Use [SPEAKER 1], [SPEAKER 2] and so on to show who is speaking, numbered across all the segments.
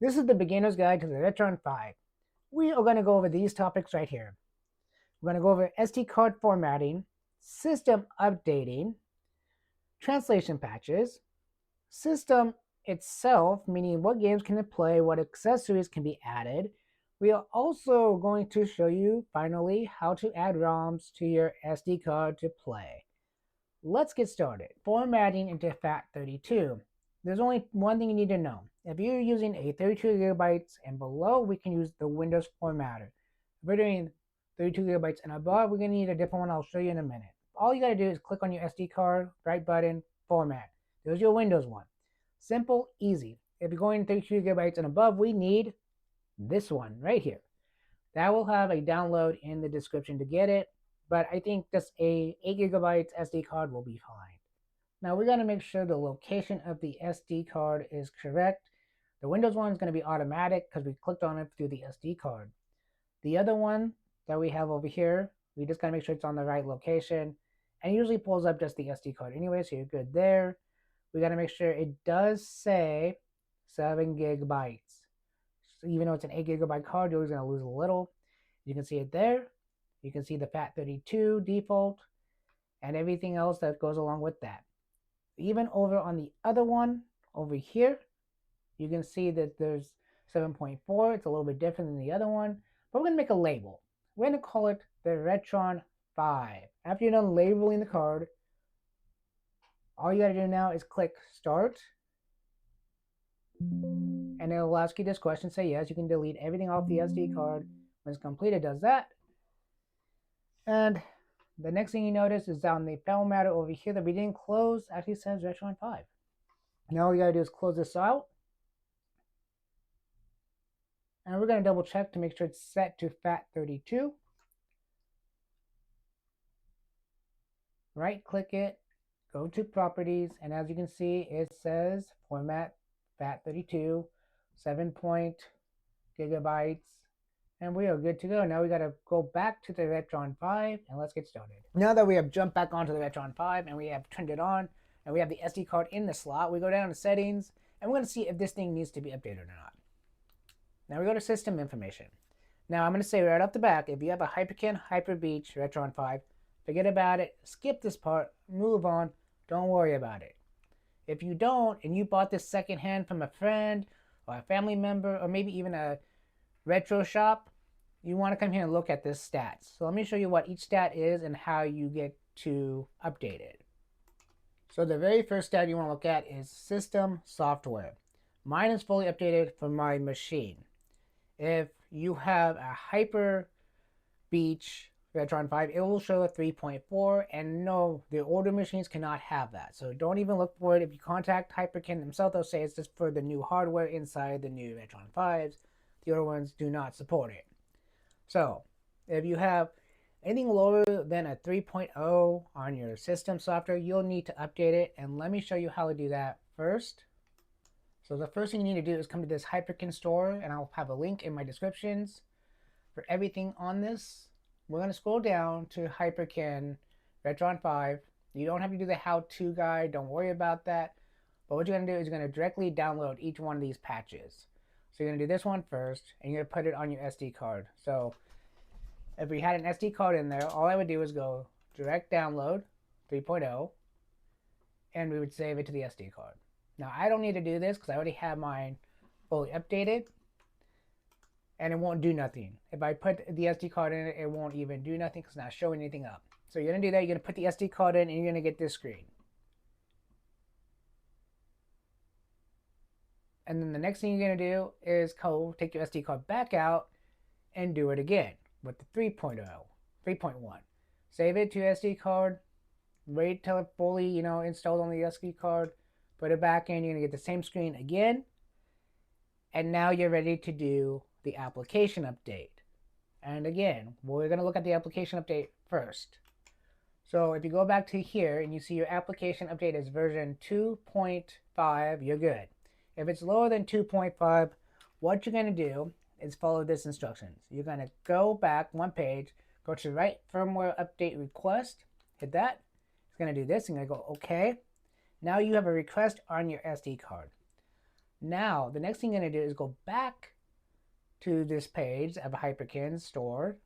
[SPEAKER 1] This is the beginner's guide to the Retron 5. We are going to go over these topics right here. We're going to go over SD card formatting, system updating, translation patches, system itself, meaning what games can it play, what accessories can be added. We are also going to show you, finally, how to add ROMs to your SD card to play. Let's get started. Formatting into FAT32. There's only one thing you need to know. If you're using a 32 gigabytes and below, we can use the Windows formatter. If we're doing 32 gigabytes and above, we're going to need a different one. I'll show you in a minute. All you got to do is click on your SD card, right button, format. There's your Windows one. Simple, easy. If you're going 32 gigabytes and above, we need this one right here. That will have a download in the description to get it, but I think just a 8 gigabytes SD card will be fine. Now we got to make sure the location of the SD card is correct. The Windows one is going to be automatic because we clicked on it through the SD card. The other one that we have over here, we just got to make sure it's on the right location, and it usually pulls up just the SD card anyway, so you're good there. We got to make sure it does say 7 gigabytes. So even though it's an 8 gigabyte card, you're always going to lose a little. You can see it there. You can see the FAT32 default and everything else that goes along with that. Even over on the other one, over here, you can see that there's 7.4. It's a little bit different than the other one, but we're going to make a label. We're going to call it the Retron 5. After you're done labeling the card, all you got to do now is click Start, and it'll ask you this question. Say yes. You can delete everything off the SD card. When it's complete, it does that. And the next thing you notice is down the file matter over here that we didn't close actually says Retron 5. Now all we gotta do is close this out. And we're gonna double check to make sure it's set to FAT32. Right click it, go to properties, and as you can see, it says format FAT32, 7 gigabytes, and we are good to go. Now we got to go back to the Retron 5 and let's get started. Now that we have jumped back onto the Retron 5 and we have turned it on and we have the SD card in the slot, we go down to settings and we're going to see if this thing needs to be updated or not. Now we go to system information. Now I'm going to say right off the back, if you have a Hyperkin Hyperbeach Retron 5, forget about it, skip this part, move on, don't worry about it. If you don't and you bought this secondhand from a friend or a family member or maybe even a retro shop, you want to come here and look at this stats. So let me show you what each stat is and how you get to update it. So the very first stat you want to look at is system software. Mine is fully updated for my machine. If you have a Hyper Beach Retron 5, it will show a 3.4, and no, the older machines cannot have that. So don't even look for it. If you contact Hyperkin themselves, they'll say it's just for the new hardware inside the new Retron 5s. The other ones do not support it. So if you have anything lower than a 3.0 on your system software, you'll need to update it. And let me show you how to do that first. So the first thing you need to do is come to this Hyperkin store, and I'll have a link in my descriptions for everything on this. We're going to scroll down to Hyperkin Retron 5. You don't have to do the how-to guide. Don't worry about that. But what you're going to do is you're going to directly download each one of these patches. So you're going to do this one first, and you're going to put it on your SD card. So if we had an SD card in there, all I would do is go direct download 3.0, and we would save it to the SD card. Now I don't need to do this because I already have mine fully updated, and it won't do nothing. If I put the SD card in it, it won't even do nothing because it's not showing anything up. So you're going to do that. You're going to put the SD card in, and you're going to get this screen. And then the next thing you're going to do is go take your SD card back out and do it again with the 3.0, 3.1. Save it to your SD card. Wait till it fully, installed on the SD card. Put it back in. You're going to get the same screen again. And now you're ready to do the application update. And again, we're going to look at the application update first. So if you go back to here and you see your application update is version 2.5, you're good. If it's lower than 2.5, what you're going to do is follow this instructions. You're going to go back one page, go to Write Firmware Update Request, hit that. It's going to do this. You're going to go OK. Now you have a request on your SD card. Now, the next thing you're going to do is go back to this page of Hyperkin store.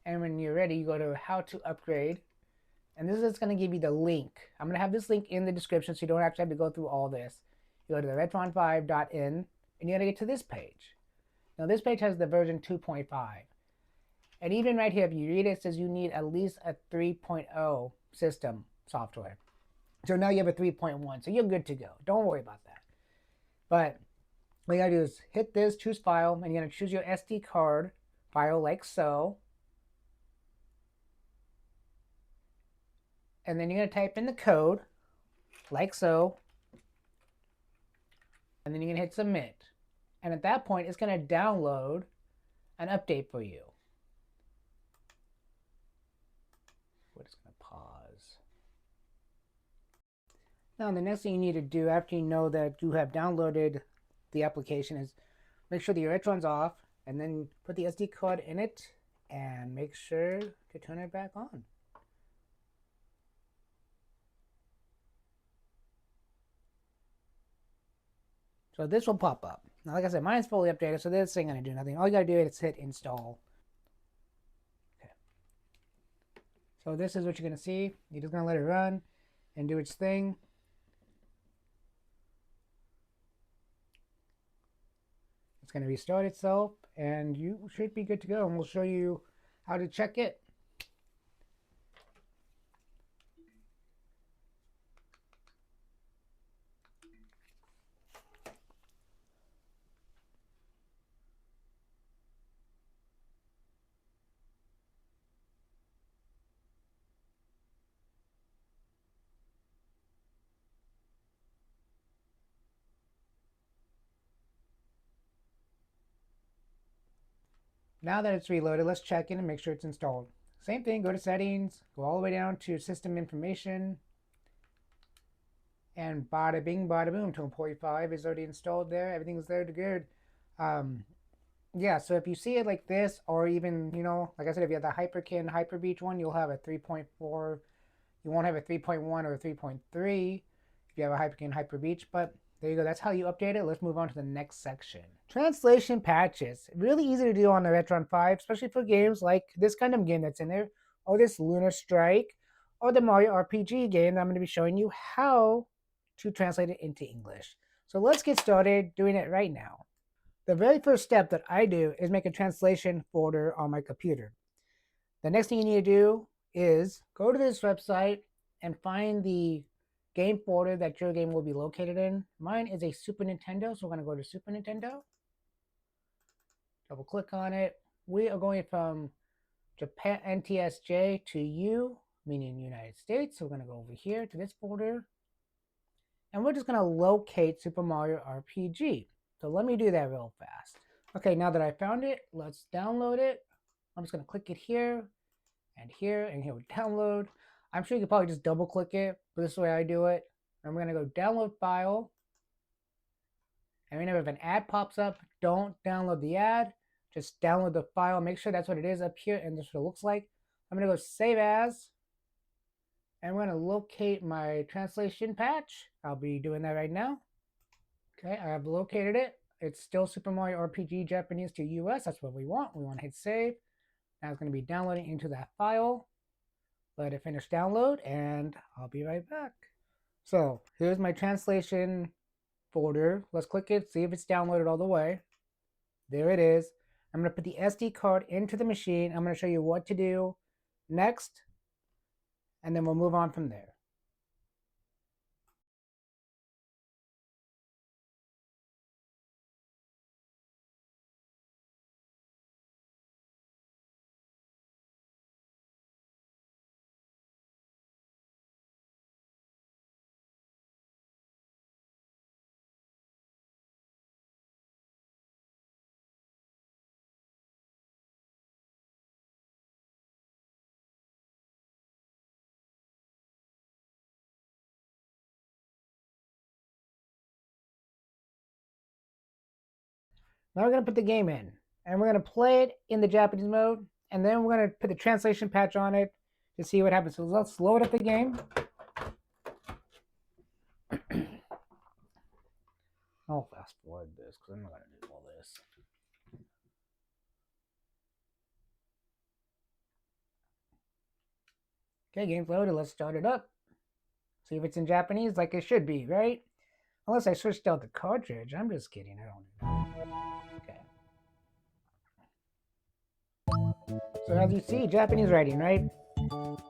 [SPEAKER 1] And when you're ready, you go to how to upgrade. And this is going to give you the link. I'm going to have this link in the description so you don't actually have to go through all this. You go to the retron5.in and you're going to get to this page. Now this page has the version 2.5. And even right here, if you read it, it says you need at least a 3.0 system software. So now you have a 3.1, so you're good to go. Don't worry about that. But what you gotta do is hit this, choose file, and you're gonna choose your SD card file like so. And then you're gonna type in the code like so. And then you're gonna hit submit. And at that point, it's gonna download an update for you. We're just gonna pause. Now the next thing you need to do after you know that you have downloaded the application is make sure the Retron's off and then put the SD card in it and make sure to turn it back on. So this will pop up. Now like I said, mine's fully updated, so this ain't gonna do nothing. All you gotta do is hit install. Okay. So this is what you're gonna see. You're just gonna let it run and do its thing. It's going to restart itself and you should be good to go, and we'll show you how to check it. Now that it's reloaded, let's check in and make sure it's installed. Same thing, go to settings, go all the way down to system information, and bada bing, bada boom, 2.5 is already installed there. Everything's there to good. Yeah, so if you see it like this, or even, you know, like I said, if you have the Hyperkin Hyper Beach one, you'll have a 3.4. You won't have a 3.1 or a 3.3 if you have a Hyperkin Hyper Beach, but there you go. That's how you update it. Let's move on to the next section. Translation patches. Really easy to do on the Retron 5, especially for games like this Gundam game that's in there, or this Lunar Strike, or the Mario RPG game that I'm going to be showing you how to translate it into English. So let's get started doing it right now. The very first step that I do is make a translation folder on my computer. The next thing you need to do is go to this website and find the game folder that your game will be located in. Mine is a Super Nintendo, so we're going to go to Super Nintendo. Double click on it. We are going from Japan NTSJ to U, meaning United States. So we're going to go over here to this folder. And we're just going to locate Super Mario RPG. So let me do that real fast. Okay, now that I found it, let's download it. I'm just going to click it here and here with download. I'm sure you could probably just double click it, but this is the way I do it. And we're going to go download file. And whenever if an ad pops up, don't download the ad. Just download the file. Make sure that's what it is up here, and this is what it looks like. I'm going to go save as. And we're going to locate my translation patch. I'll be doing that right now. Okay, I have located it. It's still Super Mario RPG Japanese to US. That's what we want. We want to hit save. Now it's going to be downloading into that file. Let it finish download, and I'll be right back. So here's my translation folder. Let's click it, see if it's downloaded all the way. There it is. I'm going to put the SD card into the machine. I'm going to show you what to do next, and then we'll move on from there. Now we're going to put the game in, and we're going to play it in the Japanese mode, and then we're going to put the translation patch on it to see what happens. So let's load up the game. I'll fast forward this because I'm not going to do all this. Okay, game's loaded. Let's start it up. See if it's in Japanese like it should be, right? Unless I switched out the cartridge. I'm just kidding. I don't know. Okay. So as you see, Japanese writing, right?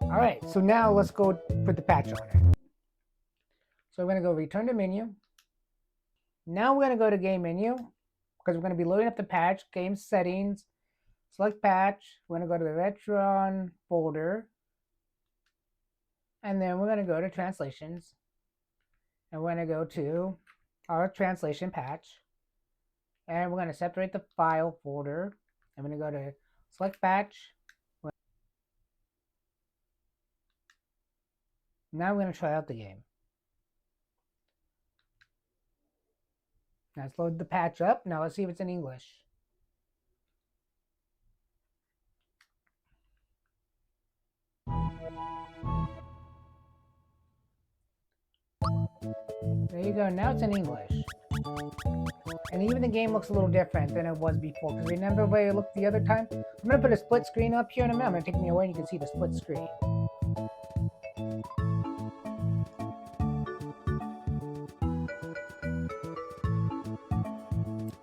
[SPEAKER 1] Alright, so now let's go put the patch on it. So we're going to go return to menu. Now we're going to go to game menu because we're going to be loading up the patch, game settings, select patch. We're going to go to the Retron folder. And then we're going to go to translations. And we're going to go to our translation patch. And we're going to separate the file folder. I'm going to go to select patch. Now we're going to try out the game. Now let's load the patch up. Now let's see if it's in English. There you go. Now it's in English. And even the game looks a little different than it was before. Because remember the way it looked the other time? I'm going to put a split screen up here in a minute. I'm going to take me away and you can see the split screen.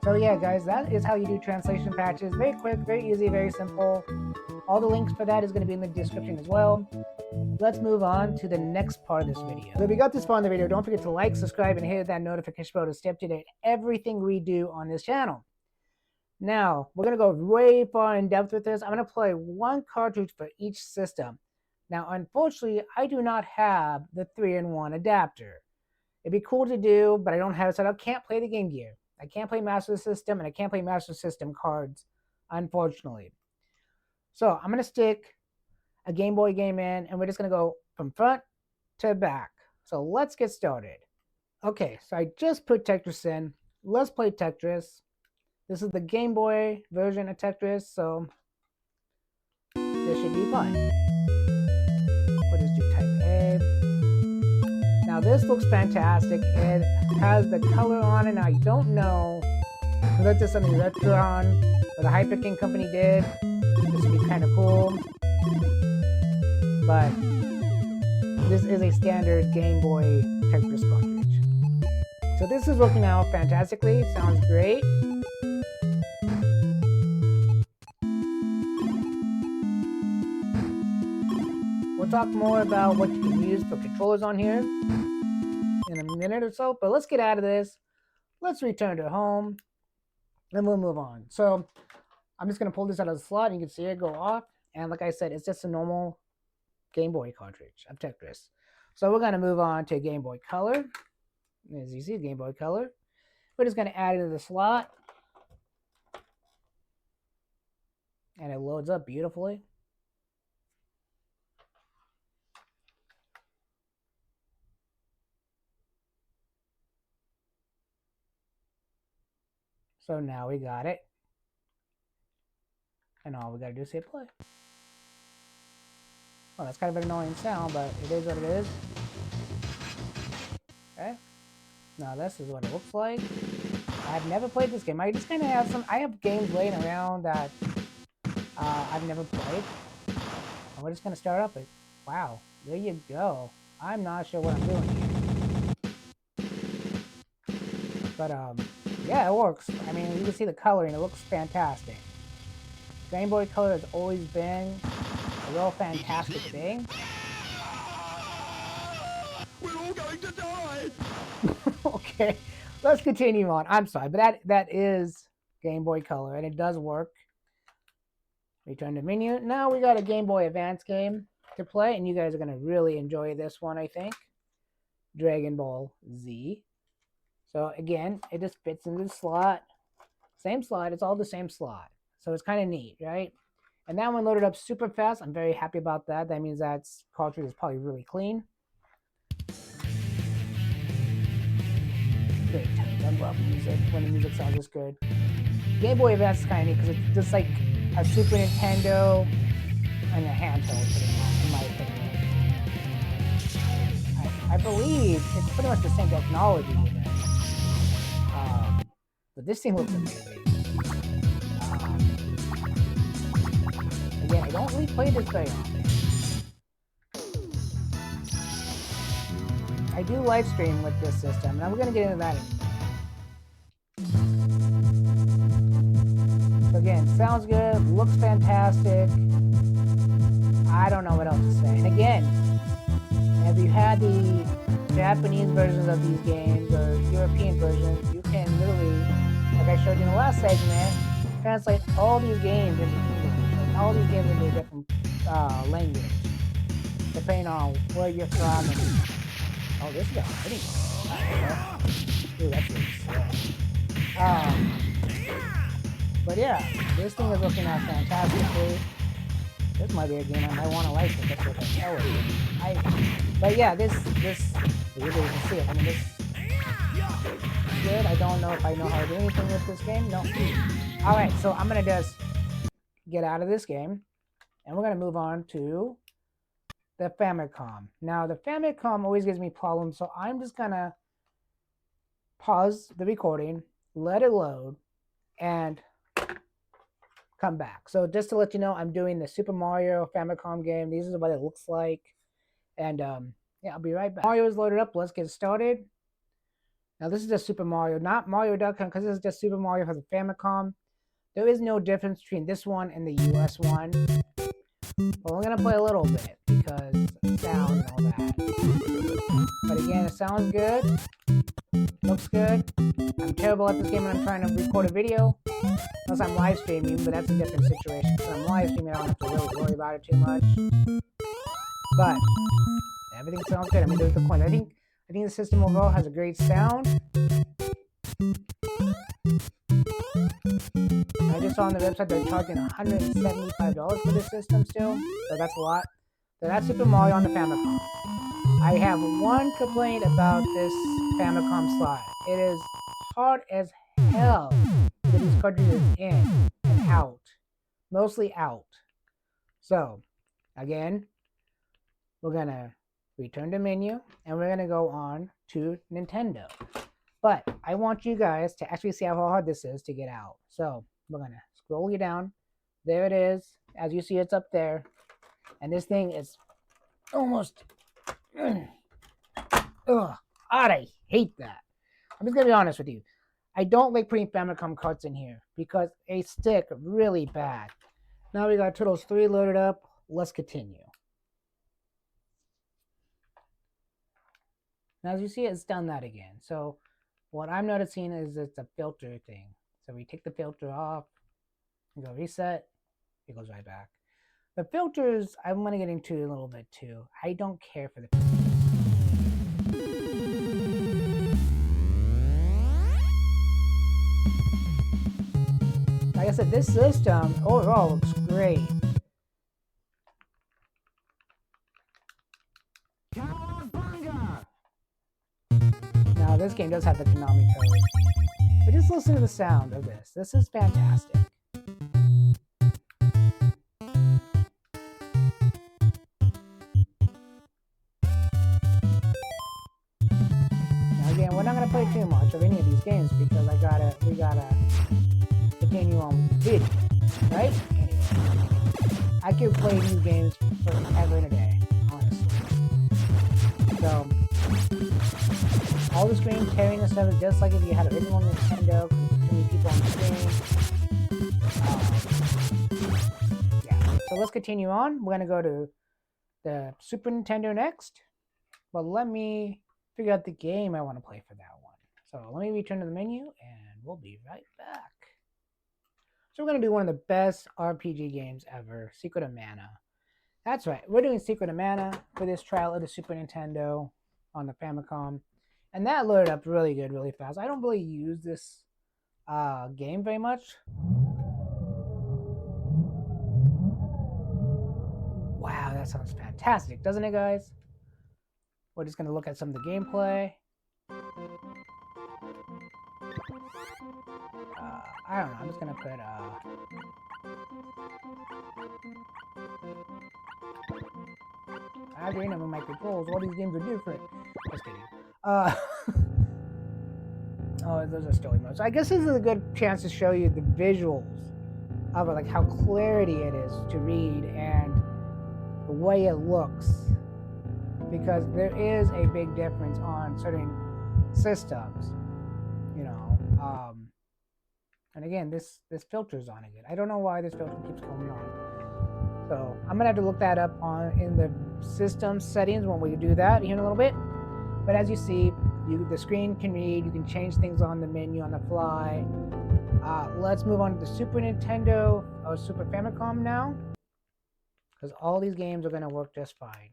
[SPEAKER 1] So yeah, guys, that is how you do translation patches. Very quick, very easy, very simple. All the links for that is going to be in the description as well. Let's move on to the next part of this video. So if you got this far in the video, don't forget to like, subscribe, and hit that notification bell to stay up to date everything we do on this channel. Now, we're going to go way far in depth with this. I'm going to play one cartridge for each system. Now, unfortunately, I do not have the 3-in-1 adapter. It'd be cool to do, but I don't have it, so I can't play the Game Gear. I can't play Master System, and I can't play Master System cards, unfortunately. So I'm going to stick a Game Boy game in, and we're just going to go from front to back. So let's get started. Okay, so I just put Tetris in. Let's play Tetris. This is the Game Boy version of Tetris, so this should be fun. We'll just do type A. Now this looks fantastic. It has the color on it. Now I don't know if that's just something Retron or the Hyper King company did. This would be kind of cool. But this is a standard Game Boy Tetris cartridge. So this is working out fantastically. Sounds great. We'll talk more about what you can use for controllers on here in a minute or so, but let's get out of this. Let's return to home, and we'll move on. So I'm just going to pull this out of the slot, and you can see it go off. And like I said, it's just a normal Game Boy cartridge of Tetris. So we're going to move on to Game Boy Color. As you see, Game Boy Color. We're just going to add it to the slot. And it loads up beautifully. So now we got it. And all we got to do is hit play. Well, that's kind of an annoying sound, but it is what it is. Okay. Now this is what it looks like. I've never played this game. I just kind of have I have games laying around that I've never played. And we're just going to start up with, wow, there you go. I'm not sure what I'm doing here. But, yeah, it works. I mean, you can see the coloring. It looks fantastic. Game Boy Color has always been a real fantastic thing.
[SPEAKER 2] We're all going to die!
[SPEAKER 1] Okay, let's continue on. I'm sorry, but that is Game Boy Color, and it does work. Return to menu. Now we got a Game Boy Advance game to play, and you guys are going to really enjoy this one, I think. Dragon Ball Z. So again, it just fits into the slot. Same slot. It's all the same slot. So it's kind of neat, right? And that one loaded up super fast. I'm very happy about that. That means that cartridge is probably really clean. Great. I love music when the music sounds this good. Game Boy Advance is kind of neat because it's just like a Super Nintendo and a handheld, pretty much, in my opinion. I believe it's pretty much the same technology. But this thing looks amazing. Again, I don't really play this very often. I do live stream with this system, and I'm going to get into that in a minute. So again, sounds good, looks fantastic. I don't know what else to say. And again, if you had the Japanese versions of these games or European versions, you can literally, like I showed you in the last segment, translate all these games into English, and all these games into a different language, depending on where you're from. And, oh, this is a hitting. Ooh, that's really slow. But yeah, this thing is looking out fantastically. This might be a game I might want to like it. That's what I tell it. But yeah, this, you really can see it. I mean, this is good. I don't know if I know how to do anything with this game. No. All right, so I'm gonna just get out of this game, and we're gonna move on to the Famicom. Now, the Famicom always gives me problems, so I'm just gonna pause the recording, let it load, and come back. So just to let you know, I'm doing the Super Mario Famicom game. This is what it looks like. And yeah, I'll be right back. Mario is loaded up. Let's get started. Now this is just Super Mario, not Mario.com, because this is just Super Mario for the Famicom. There is no difference between this one and the US one. But we're going to play a little bit because sound and all that. But again, it sounds good. Looks good. I'm terrible at this game when I'm trying to record a video. Unless I'm live streaming, but that's a different situation. So I'm live streaming, I don't have to really worry about it too much. But everything sounds good. I mean, there's the point. I think the system overall has a great sound. I just saw on the website they're charging $175 for this system still, so that's a lot. So that's Super Mario on the Famicom. I have one complaint about this Famicom slot. It is hard as hell to get these cartridges in and out. Mostly out. So, again, we're going to return to menu, and we're going to go on to Nintendo. But I want you guys to actually see how hard this is to get out. So, we're going to scroll you down. There it is. As you see, it's up there. And this thing is almost... Ugh, I hate that. I'm just going to be honest with you. I don't like putting Famicom carts in here because they stick really bad. Now we got Turtles 3 loaded up. Let's continue. Now as you see, it's done that again. So what I'm noticing is it's a filter thing. So we take the filter off, we go reset, it goes right back. The filters, I'm going to get into a little bit too. I don't care for the filters. Like I said, this system overall looks great. Now this game does have the Konami code. But just listen to the sound of this. This is fantastic. Now again, we're not gonna play too much of any of these games because we gotta continue on with the video, right? Anyway, I could play these games forever and a day, honestly. So, all the screen tearing and stuff is just like if you had an original Nintendo, because there's too many people on the screen. Yeah, so let's continue on. We're gonna go to the Super Nintendo next, but let me figure out the game I want to play for that one. So let me return to the menu, and we'll be right back. So we're going to do one of the best RPG games ever, Secret of Mana. That's right, we're doing Secret of Mana for this trial of the Super Nintendo on the Famicom. And that loaded up really good, really fast. I don't really use this game very much. Wow, that sounds fantastic, doesn't it, guys? We're just going to look at some of the gameplay. I don't know, I'm just going to put... I agree with my controls. All these games are different. Just kidding. Oh, those are story modes. So I guess this is a good chance to show you the visuals of it, like how clarity it is to read and the way it looks, because there is a big difference on certain systems, you know. And again, this filter's on again. I don't know why this filter keeps coming on. So I'm gonna have to look that up on in the system settings when we do that here in a little bit. But as you see, the screen can read. You can change things on the menu on the fly. Let's move on to the Super Nintendo or Super Famicom now, because all these games are gonna work just fine.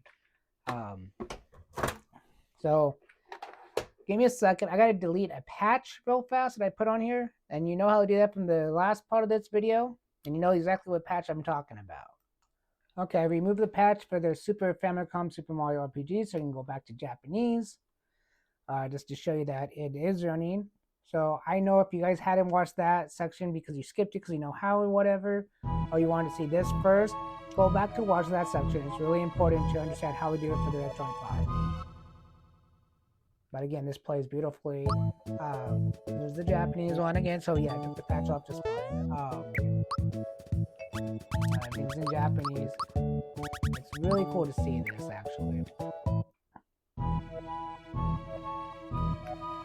[SPEAKER 1] So give me a second. I gotta delete a patch real fast that I put on here, and you know how to do that from the last part of this video, and you know exactly what patch I'm talking about. Okay, I removed the patch for the Super Famicom Super Mario RPG, so you can go back to Japanese, just to show you that it is running. So I know if you guys hadn't watched that section because you skipped it because you know how or whatever, or you wanted to see this first, go back to watch that section. It's really important to understand how we do it for the Retron 5. But again, this plays beautifully. There's the Japanese one again, so yeah, I took the patch off just fine. Everything's in Japanese. It's really cool to see this, actually.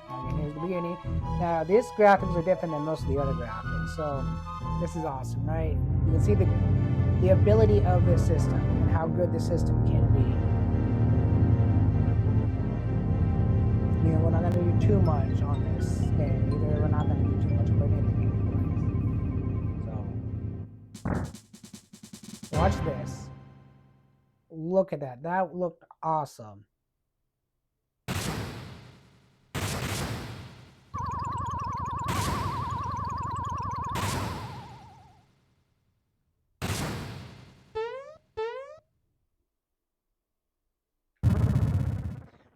[SPEAKER 1] And here's the beginning. Now, these graphics are different than most of the other graphics, so this is awesome, right? You can see the ability of this system and how good the system can be. You know, we're not going to do too much on this game either. We're not going to do too much about anything. So, watch this. Look at that. That looked awesome.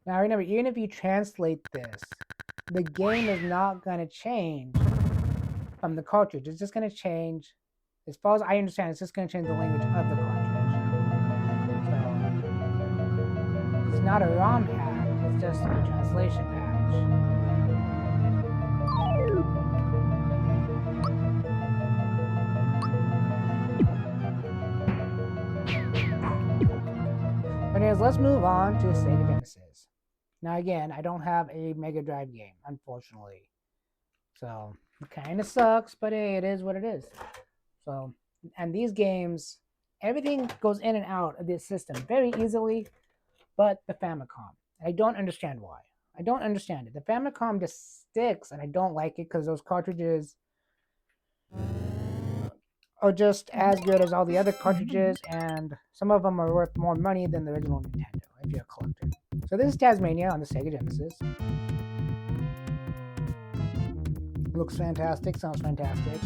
[SPEAKER 1] Now remember, even if you translate this, the game is not going to change from the cartridge. It's just going to change, as far as I understand, it's just going to change the language of the cartridge. So, it's not a ROM hack, it's just a translation patch. But anyways, let's move on to Sega Genesis. Now again, I don't have a Mega Drive game, unfortunately. So it kind of sucks, but hey, it is what it is. So, and these games, everything goes in and out of this system very easily, but the Famicom. I don't understand why. I don't understand it. The Famicom just sticks, and I don't like it because those cartridges are just as good as all the other cartridges, and some of them are worth more money than the original Nintendo if you're a collector. So this is Tasmania on the Sega Genesis. Looks fantastic, sounds fantastic.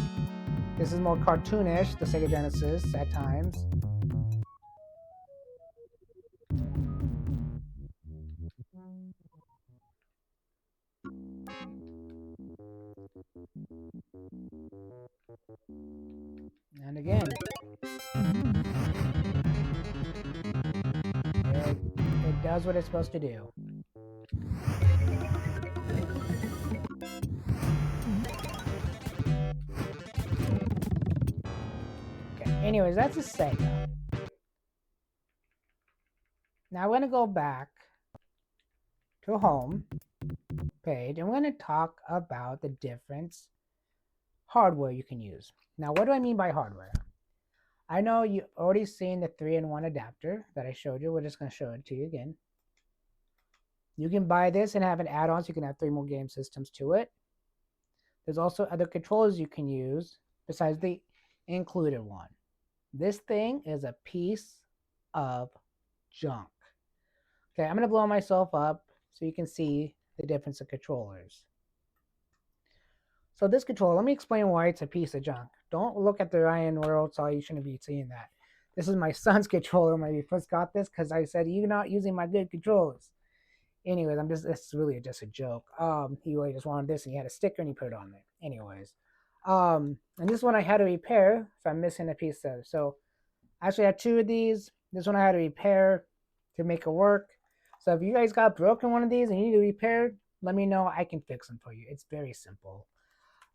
[SPEAKER 1] This is more cartoonish, the Sega Genesis, at times. And again, it does what it's supposed to do. Okay, anyways, that's a Sega. Now I'm going to go back to home page, and we're going to talk about the difference hardware you can use. Now, what do I mean by hardware? I know you've already seen the 3-in-1 adapter that I showed you. We're just going to show it to you again. You can buy this and have an add-on so you can have 3 more game systems to it. There's also other controllers you can use besides the included one. This thing is a piece of junk. Okay, I'm going to blow myself up so you can see the difference of controllers. So this controller, let me explain why it's a piece of junk. Don't look at the Ryan World, so you shouldn't be seeing that. This is my son's controller when we first got this because I said, you're not using my good controllers. Anyways, this is really just a joke. He really just wanted this and he had a sticker and he put it on there. Anyways, and this one I had to repair, so I'm missing a piece of it. So I actually had 2 of these. This one I had to repair to make it work. So if you guys got broken one of these and you need to repair, let me know. I can fix them for you. It's very simple.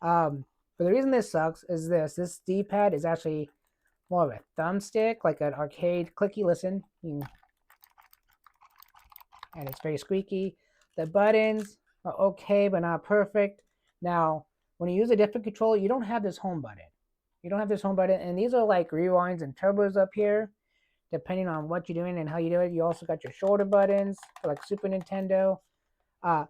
[SPEAKER 1] Um, but the reason this sucks is this D-pad is actually more of a thumbstick, like an arcade clicky. Listen, and it's very squeaky. The buttons are okay, but not perfect. Now, when you use a different controller, you don't have this home button. You don't have this home button, and these are like rewinds and turbos up here, depending on what you're doing and how you do it. You also got your shoulder buttons for like Super Nintendo. Uh,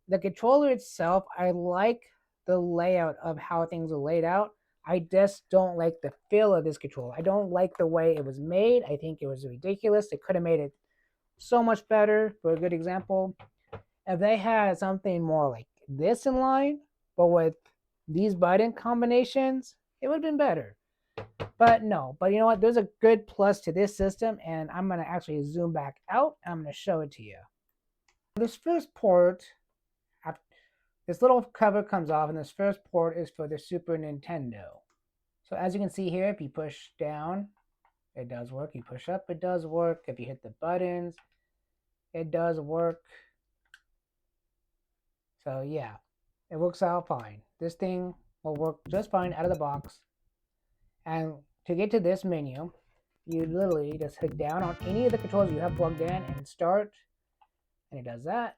[SPEAKER 1] the controller itself, I like the layout of how things are laid out. I just don't like the feel of this controller. I don't like the way it was made. I think it was ridiculous. They could have made it so much better. For a good example, if they had something more like this in line, but with these button combinations, it would have been better. But no, but you know what? There's a good plus to this system, and I'm going to actually zoom back out and I'm going to show it to you. This first port, this little cover comes off, and this first port is for the Super Nintendo. So as you can see here, if you push down, it does work. You push up, it does work. If you hit the buttons, it does work. So yeah, it works out fine. This thing will work just fine out of the box. And to get to this menu, you literally just hit down on any of the controls you have plugged in and start, and it does that.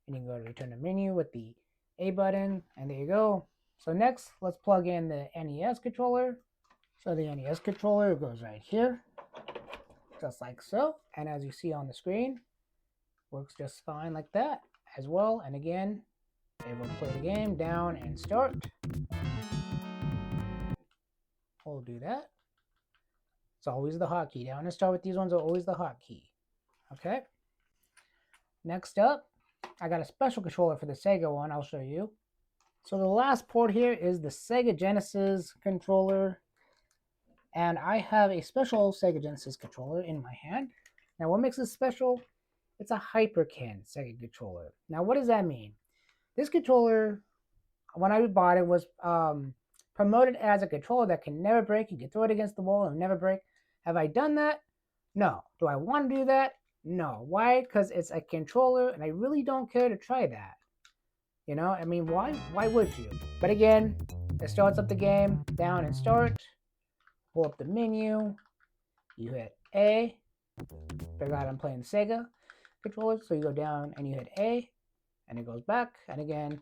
[SPEAKER 1] And you can go to return to menu with the A button, and there you go. So next, let's plug in the NES controller. So the NES controller goes right here, just like so. And as you see on the screen, works just fine like that as well. And again, it will play the game down and start. We'll do that. It's always the hotkey. Down and start with these ones are always the hotkey. Okay. Next up, I got a special controller for the Sega one. I'll show you. So the last port here is the Sega Genesis controller. And I have a special Sega Genesis controller in my hand. Now what makes this special? It's a Hyperkin Sega controller. Now what does that mean? This controller, when I bought it, was promoted as a controller that can never break. You can throw it against the wall and never break. Have I done that? No. Do I want to do that? No. Why? Because it's a controller and I really don't care to try that. You know, I mean, why? Why would you? But again, it starts up the game, down and start. Pull up the menu. You hit A. Forgot I'm playing Sega controller, so you go down and you hit A, and it goes back. And again,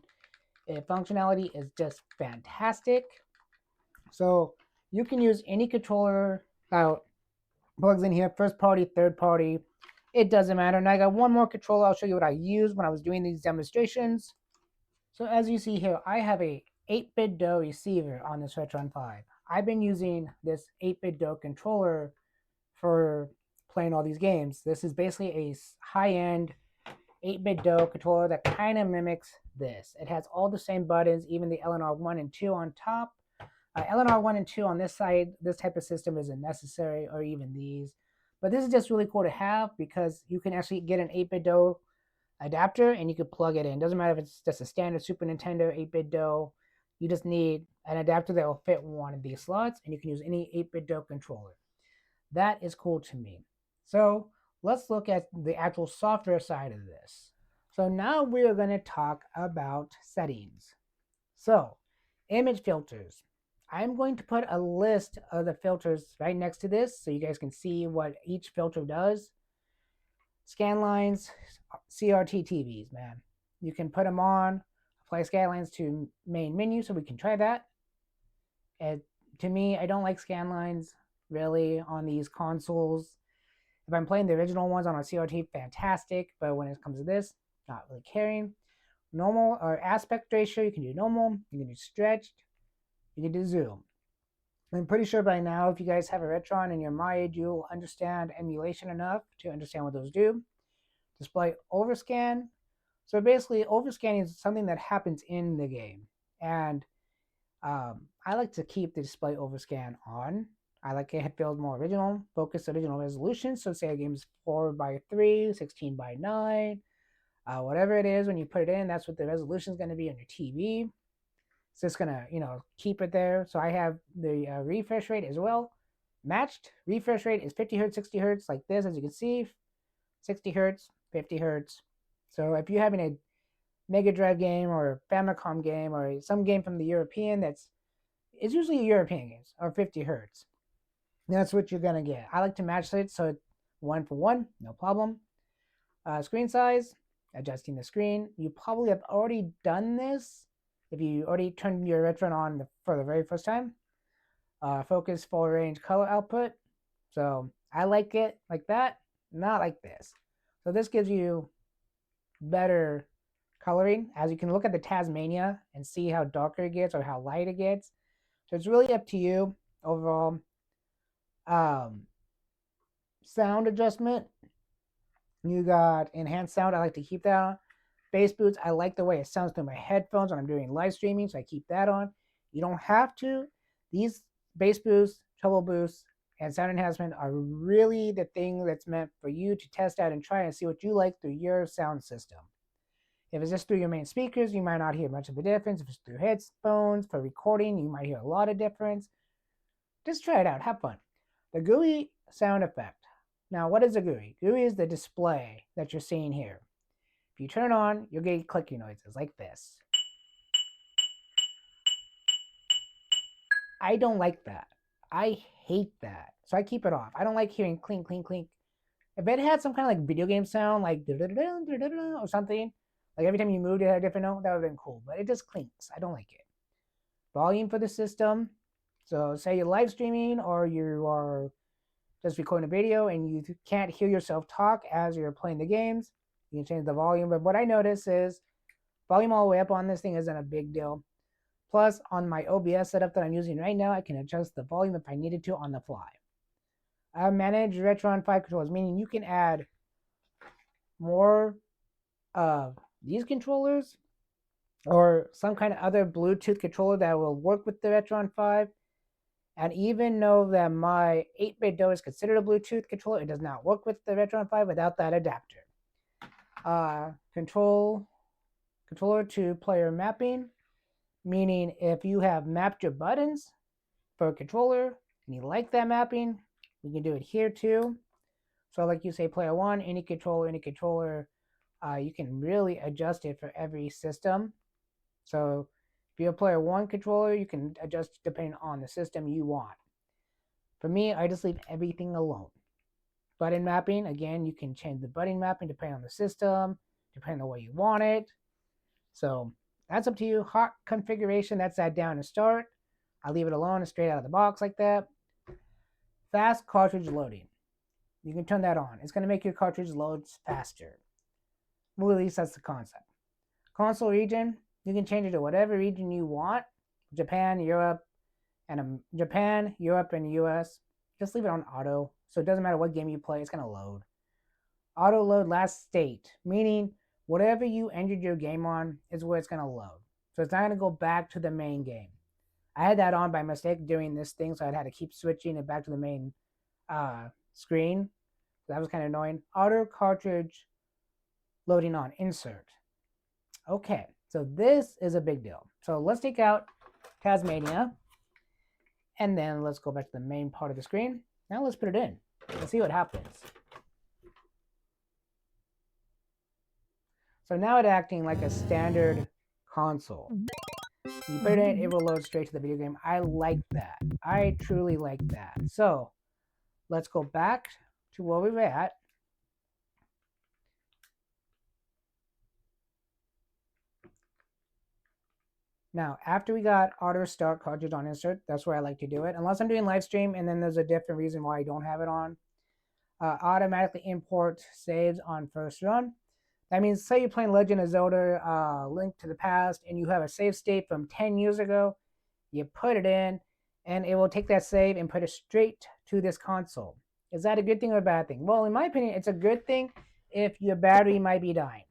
[SPEAKER 1] functionality is just fantastic. So you can use any controller that plugs in here, first party, third party. It doesn't matter. And I got one more controller. I'll show you what I used when I was doing these demonstrations. So as you see here, I have a 8-bit DOE receiver on this Retron 5. I've been using this 8-bit DOE controller for playing all these games. This is basically a high-end 8-bit DOE controller that kind of mimics this. It has all the same buttons, even the LNR 1 and 2 on top. LNR 1 and 2 on this side, this type of system isn't necessary, or even these. But this is just really cool to have because you can actually get an 8-bit DOE adapter and you can plug it in. Doesn't matter if it's just a standard Super Nintendo 8-bit DOE. You just need an adapter that will fit one of these slots, and you can use any 8-bit DOE controller. That is cool to me. So let's look at the actual software side of this. So now we are going to talk about settings. So image filters. I'm going to put a list of the filters right next to this so you guys can see what each filter does. Scan lines, CRT TVs, man. You can put them on, apply scan lines to main menu so we can try that. And to me, I don't like scan lines really on these consoles. If I'm playing the original ones on a CRT, fantastic. But when it comes to this, not really caring. Normal or aspect ratio, you can do normal, you can do stretched, you can do zoom. I'm pretty sure by now, if you guys have a Retron and you're my age, you'll understand emulation enough to understand what those do. Display overscan. So basically, overscanning is something that happens in the game. And I like to keep the display overscan on. I like it build more original, focus original resolution. So say a game's 4:3, 16:9, whatever it is, when you put it in, that's what the resolution is going to be on your TV. So it's gonna, keep it there. So I have the refresh rate as well. Matched refresh rate is 50 hertz, 60 hertz, like this, as you can see, 60 hertz, 50 hertz. So if you're having a Mega Drive game or Famicom game or some game from the European it's usually European games or 50 hertz. That's what you're gonna get. I like to match it so it's 1 for 1, no problem. Screen size, adjusting the screen. You probably have already done this if you already turned your Retron on for the very first time. Focus, full range, color output. So I like it like that, not like this. So this gives you better coloring, as you can look at the Tasmania and see how darker it gets or how light it gets. So it's really up to you overall. Um, Sound adjustment, you got enhanced sound. I like to keep that on. Bass boost, I like the way it sounds through my headphones when I'm doing live streaming, so I keep that on. You don't have to. These bass boosts, treble boosts, and sound enhancement are really the thing that's meant for you to test out and try and see what you like through your sound system. If it's just through your main speakers, you might not hear much of a difference. If it's through headphones for recording, you might hear a lot of difference. Just try it out. Have fun. The GUI sound effect. Now, what is a GUI? GUI is the display that you're seeing here. If you turn it on, you'll get clicking noises like this. I don't like that. I hate that. So I keep it off. I don't like hearing clink, clink, clink. If it had some kind of like video game sound, like or something, like every time you moved it had a different note, that would have been cool. But it just clinks. I don't like it. Volume for the system. So say you're live streaming or you are just recording a video and you can't hear yourself talk as you're playing the games, you can change the volume. But what I notice is volume all the way up on this thing isn't a big deal. Plus, on my OBS setup that I'm using right now, I can adjust the volume if I needed to on the fly. I manage Retron 5 controllers, meaning you can add more of these controllers or some kind of other Bluetooth controller that will work with the Retron 5. And even though that my 8-bit DO is considered a Bluetooth controller, it does not work with the Retron 5 without that adapter. Controller to player mapping, meaning if you have mapped your buttons for a controller and you like that mapping, you can do it here too. So like you say player 1, any controller, you can really adjust it for every system. So if you're a player 1 controller, you can adjust depending on the system you want. For me, I just leave everything alone. Button mapping, again, you can change the button mapping depending on the system, depending on the way you want it. So that's up to you. Hot configuration, that's that down to start. I leave it alone straight out of the box like that. Fast cartridge loading. You can turn that on. It's going to make your cartridge load faster. Well, at least that's the concept. Console region, you can change it to whatever region you want. Japan, Europe, and US. Just leave it on auto. So it doesn't matter what game you play, it's going to load. Auto load last state, meaning whatever you entered your game on is where it's going to load. So it's not going to go back to the main game. I had that on by mistake during this thing, so I had to keep switching it back to the main screen. That was kind of annoying. Auto cartridge loading on, insert. Okay, so this is a big deal. So let's take out Tasmania, and then let's go back to the main part of the screen. Now let's put it in and see what happens. So now it's acting like a standard console. You put it in, it will load straight to the video game. I like that. I truly like that. So let's go back to where we were at. Now, after we got auto start cartridge on insert, that's where I like to do it. Unless I'm doing live stream and then there's a different reason why I don't have it on. Automatically import saves on first run. That means, say you're playing Legend of Zelda Link to the Past and you have a save state from 10 years ago, you put it in and it will take that save and put it straight to this console. Is that a good thing or a bad thing? Well, in my opinion, it's a good thing if your battery might be dying.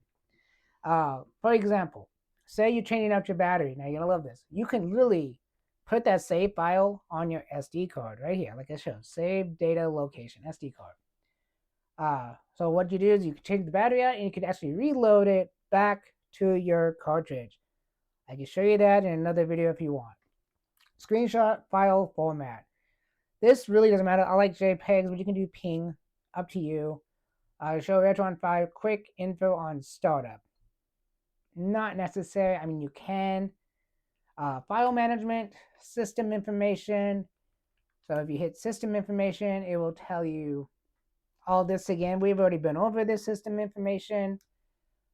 [SPEAKER 1] For example, say you're changing out your battery. Now, you're going to love this. You can really put that save file on your SD card right here, like I showed. Save data location, SD card. So what you do is you can change the battery out and you can actually reload it back to your cartridge. I can show you that in another video if you want. Screenshot file format. This really doesn't matter. I like JPEGs, but you can do PNG. Up to you. Show Retron 5 quick info on startup. not necessary. I mean, you can. File management, system information. So if you hit system information, it will tell you all this again. We've already been over this system information.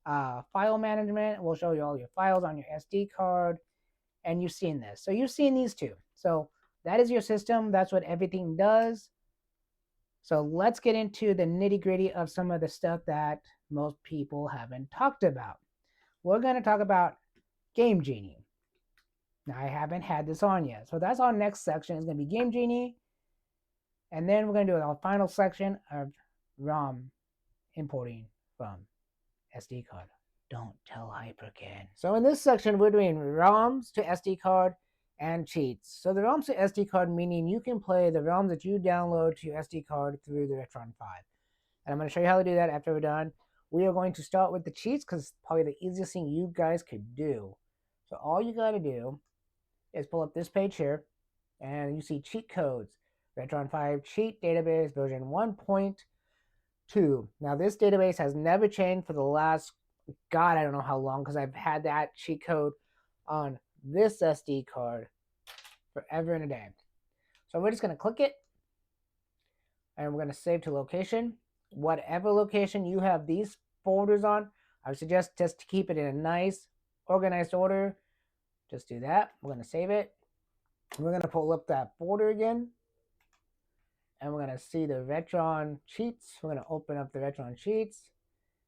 [SPEAKER 1] File management will show you all your files on your SD card, and you've seen this. So you've seen these two. So that is your system. That's what everything does. So let's get into the nitty gritty of some of the stuff that most people haven't talked about. We're going to talk about Game Genie. Now, I haven't had this on yet. So that's our next section. It's going to be Game Genie. And then we're going to do our final section of ROM importing from SD card. Don't tell Hyperkin. So in this section, we're doing ROMs to SD card and cheats. So the ROMs to SD card meaning you can play the ROMs that you download to your SD card through the Retron 5. And I'm going to show you how to do that after we're done. We are going to start with the cheats because it's probably the easiest thing you guys could do. So all you got to do is pull up this page here, and you see cheat codes. Retron 5 cheat database version 1.2. Now this database has never changed for the last, God, I don't know how long, because I've had that cheat code on this SD card forever and a day. So we're just going to click it, and we're going to save to location. Whatever location you have these folders on, I would suggest just to keep it in a nice, organized order. Just do that. We're going to save it. We're going to pull up that folder again, and we're going to see the Retron cheats. We're going to open up the Retron cheats,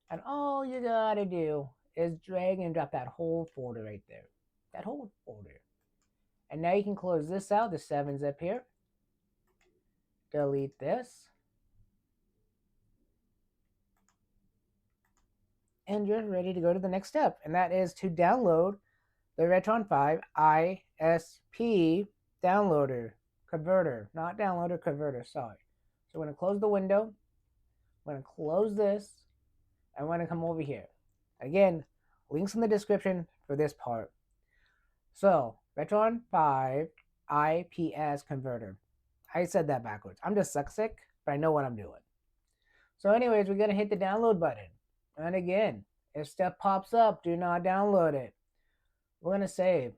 [SPEAKER 1] and all you got to do is drag and drop that whole folder right there. That whole folder. And now you can close this out, the 7-zip here. Delete this. And you're ready to go to the next step, and that is to download the Retron 5 ISP downloader converter. Not downloader, converter, sorry. So we're going to close the window. We're going to close this, and we're going to come over here. Again, links in the description for this part. So, Retron 5 IPS converter. I said that backwards. I'm just sick, but I know what I'm doing. So anyways, we're going to hit the download button. And again, if stuff pops up, do not download it. We're going to save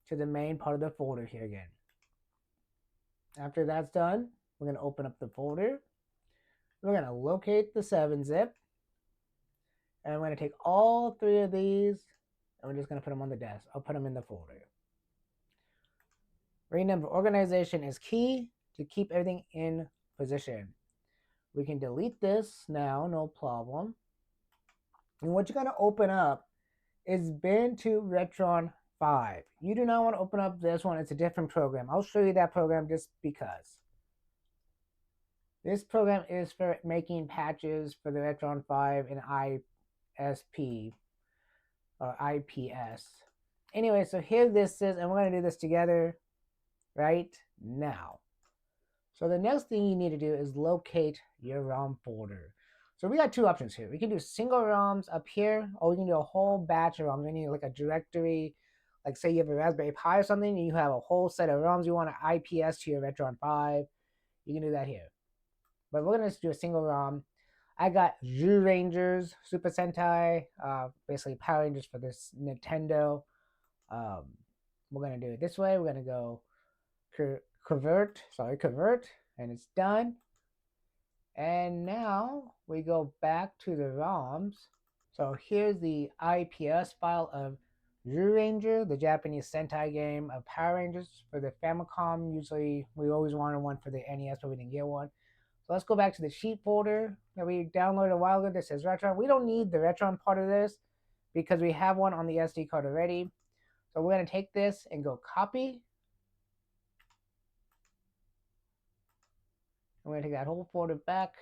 [SPEAKER 1] to the main part of the folder here again. After that's done, we're going to open up the folder. We're going to locate the 7-zip. And I'm going to take all 3 of these, and we're just going to put them on the desk. I'll put them in the folder. Remember, organization is key to keep everything in position. We can delete this now, no problem. And what you're going to open up is bin to Retron 5. You do not want to open up this one. It's a different program. I'll show you that program just because. This program is for making patches for the Retron 5 and ISP or IPS. Anyway, so here this is, and we're going to do this together right now. So the next thing you need to do is locate your ROM folder. So we got 2 options here. We can do single ROMs up here, or we can do a whole batch of ROMs. We need like a directory, like say you have a Raspberry Pi or something, and you have a whole set of ROMs you want to IPS to your Retron 5. You can do that here. But we're going to do a single ROM. I got Zyurangers, Super Sentai, basically Power Rangers for this Nintendo. We're going to do it this way. We're going to go convert, and it's done. And now we go back to the ROMs. So here's the IPS file of Zyuranger, the Japanese Sentai game of Power Rangers for the Famicom. Usually we always wanted one for the NES, but we didn't get one. So let's go back to the cheat folder that we downloaded a while ago that says Retron. We don't need the Retron part of this because we have one on the SD card already. So we're going to take this and go copy. I'm going to take that whole folder back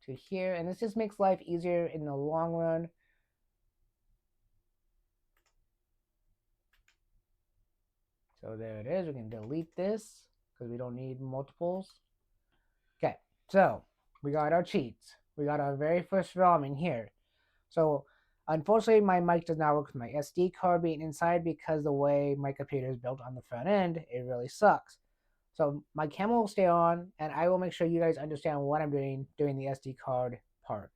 [SPEAKER 1] to here, and this just makes life easier in the long run. So there it is. We can delete this because we don't need multiples. Okay, so we got our cheats. We got our very first ROM in here. So unfortunately, my mic does not work with my SD card being inside because the way my computer is built on the front end, it really sucks. So my camera will stay on, and I will make sure you guys understand what I'm doing during the SD card part.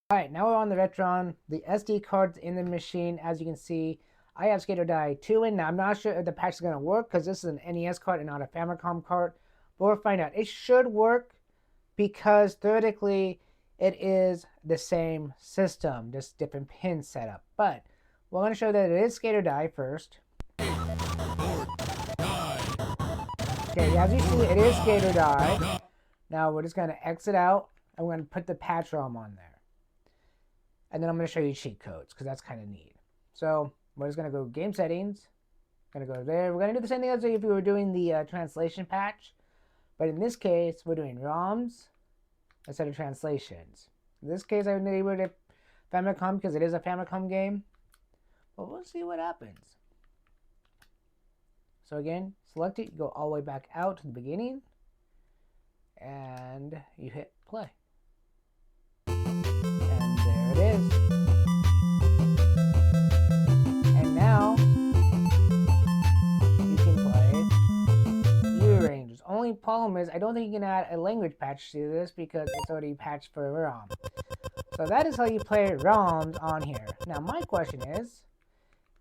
[SPEAKER 1] Alright, now we're on the Retron. The SD card's in the machine. As you can see, I have Skater Die 2 in. Now, I'm not sure if the patch is going to work because this is an NES card and not a Famicom card. But we'll find out. It should work because theoretically it is the same system, just different pin setup. But we're going to show that it is Skater Die first. Okay, as you see, it is Skater Die. Now we're just going to exit out and we're going to put the patch ROM on there. And then I'm going to show you cheat codes because that's kind of neat. So we're just going to go game settings. Going to go there. We're going to do the same thing as if we were doing the translation patch. But in this case, we're doing ROMs instead of translations. In this case, I enabled it Famicom because it is a Famicom game. But we'll see what happens. So again, select it. You go all the way back out to the beginning. And you hit play. And there it is. And now you can play view ranges. Only problem is I don't think you can add a language patch to this because it's already patched for ROM. So that is how you play ROMs on here. Now my question is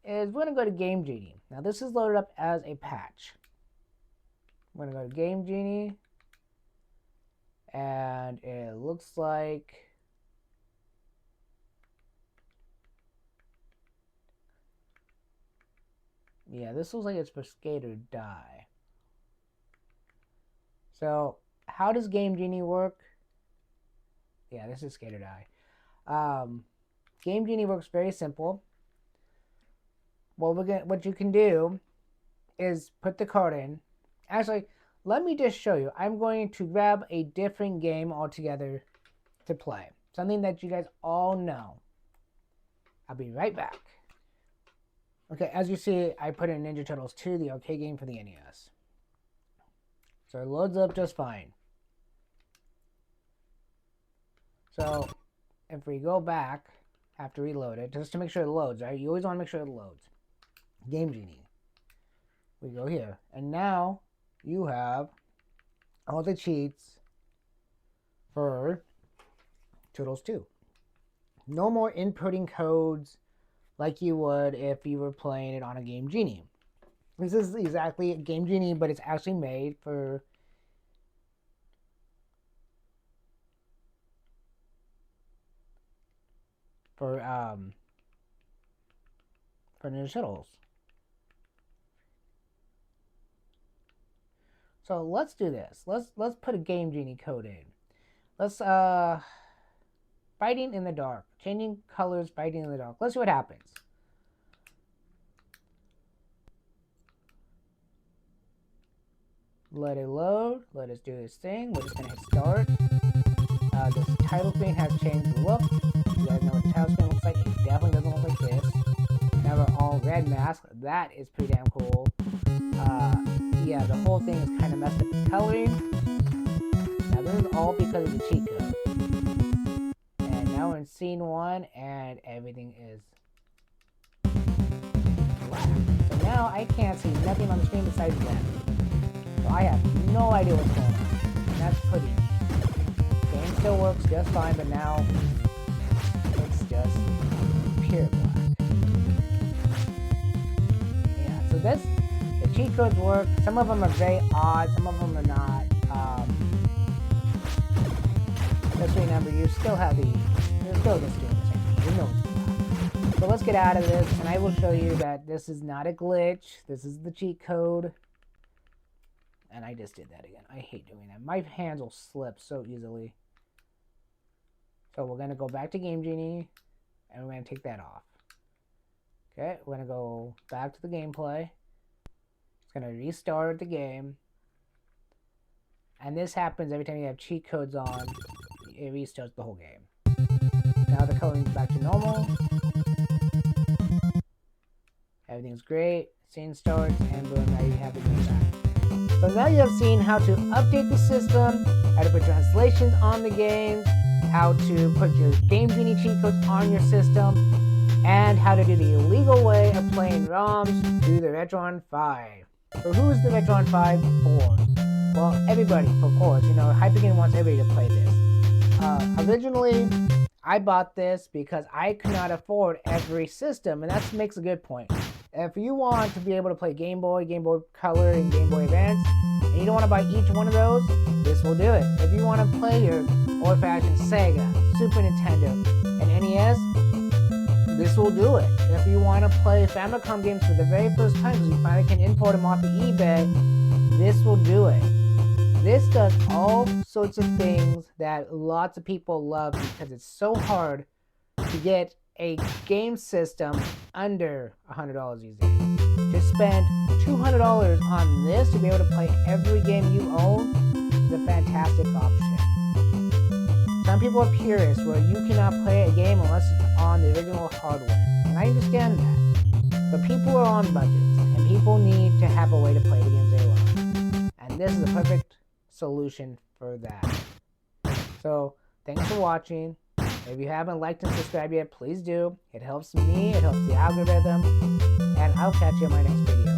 [SPEAKER 1] we're going to go to Game Genie. Now this is loaded up as a patch. We're going to go to Game Genie. And it looks like yeah, this looks like it's for Skater Die. So how does Game Genie work? Yeah, this is Skater Die. Game Genie works very simple. What you can do is put the card in. Actually, let me just show you. I'm going to grab a different game altogether to play. Something that you guys all know. I'll be right back. Okay, as you see, I put in Ninja Turtles 2, the arcade game for the NES. So it loads up just fine. So if we go back, have to reload it, just to make sure it loads, right? You always want to make sure it loads. Game Genie. We go here. And now you have all the cheats for Turtles 2. No more inputting codes like you would if you were playing it on a Game Genie. This is exactly a Game Genie, but it's actually made for Ninja Turtles. So let's do this. Let's put a Game Genie code in. Let's fighting in the dark. Changing colors, fighting in the dark. Let's see what happens. Let it load. Let us do this thing. We're just gonna hit start. This title screen has changed the look. You guys know what the title screen looks like. It definitely doesn't look like this. Now we're all red mask. That is pretty damn cool. Yeah, the whole thing is kind of messed up with coloring. Now this is all because of the cheat code. And now we're in scene 1 and everything is black. So now I can't see nothing on the screen besides that. So I have no idea what's going on. And that's pretty. The game still works just fine, but now it's just pure black. Yeah, so the cheat codes work. Some of them are very odd, some of them are not. Just remember, you still have you're still just doing the same thing. You know it's not. So let's get out of this, and I will show you that this is not a glitch. This is the cheat code. And I just did that again. I hate doing that. My hands will slip so easily. So we're going to go back to Game Genie, and we're going to take that off. Okay, we're going to go back to the gameplay. It's going to restart the game. And this happens every time you have cheat codes on. It restarts the whole game. Now the coloring's back to normal. Everything's great. Scene starts, and boom, now you have the game back. So now you have seen how to update the system, how to put translations on the games, how to put your Game Genie cheat codes on your system, and how to do the illegal way of playing ROMs through the Retron 5. So who is the Retron 5 for? Well, everybody, of course. You know, Hypergame wants everybody to play this. Originally, I bought this because I could not afford every system, and that makes a good point. If you want to be able to play Game Boy Color, and Game Boy Advance, and you don't want to buy each one of those, this will do it. If you want to play your old-fashioned Sega, Super Nintendo, and NES, this will do it. If you want to play Famicom games for the very first time because you finally can import them off of eBay, this will do it. This does all sorts of things that lots of people love because it's so hard to get a game system under $100 these days. To spend $200 on this to be able to play every game you own is a fantastic option. Some people are purists where you cannot play a game unless it's on the original hardware, and I understand that. But people are on budgets, and people need to have a way to play the games they love. And this is a perfect solution for that. So, thanks for watching. If you haven't liked and subscribed yet, please do. It helps me, it helps the algorithm, and I'll catch you in my next video.